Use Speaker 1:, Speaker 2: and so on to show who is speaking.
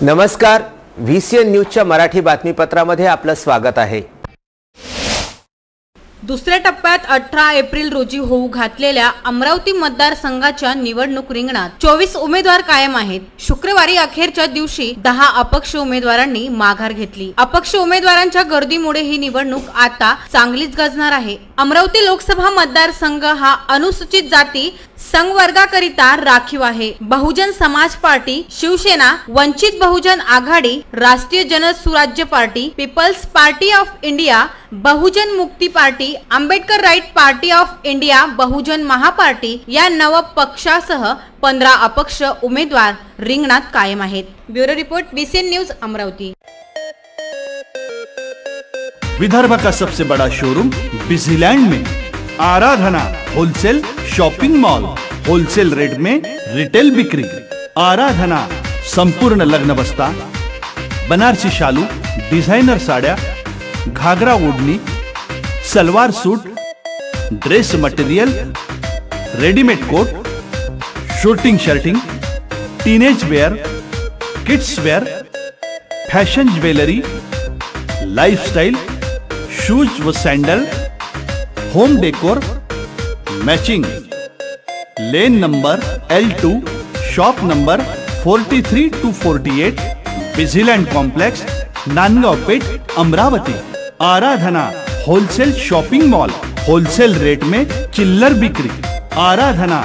Speaker 1: नमस्कार, VCN न्यूजच्या मराठी बातमीपत्रामध्ये आपलं स्वागत आहे।
Speaker 2: दुसऱ्या टप्प्यात 18 एप्रिल रोजी होऊ घातलेल्या अमरावती मतदारसंघाच्या निवडणूक रिंगणात 24 उमेदवार कायम आहेत। शुक्रवारी अखेरच्या दिवशी 10 अपक्ष उमेदवारांनी माघार घेतली। अपक्ष उमेदवारांच्या गर्दीमुळे ही निवडणूक आता चांगलीच गाजणार आहे। अमरावती लोकसभा मतदारसंघ हा अनुसूचित जाती संवर्गाकरिता राखीव आहे। Bahujan Samaj party, Shiv Sena, Vanchit Bahujan Aghadi, Rashtriya Jansurajya party, peoples party of India, Bahujan Mukti party, Ambedkarite party of India, Bahujan महापार्टी या नव पक्षासह 15 अपक्ष उमेदवार रिंगणात कायम आहेत। Bureau report, VCN news, Amravati.
Speaker 3: Vidarbha का सबसे बड़ा शोरूम बिजीलैंड में Aradhana wholesale shopping mall, wholesale rate में रिटेल बिक्री। आराधना संपूर्ण लग्न बस्ता, बनारसी शालू, डिजाइनर साड्या, घाघरा ओढ़नी, salwar suit, dress material, readymade coat, shooting shirting, teenage wear, kids wear, fashion jewellery, lifestyle, shoes व sandal, home decor, matching. Lane number L2, shop number 43 to 48, Busyland complex, Nandgaon Peth, Amravati. Aradhana wholesale shopping mall, wholesale rate में चिल्लर बिक्री। आराधना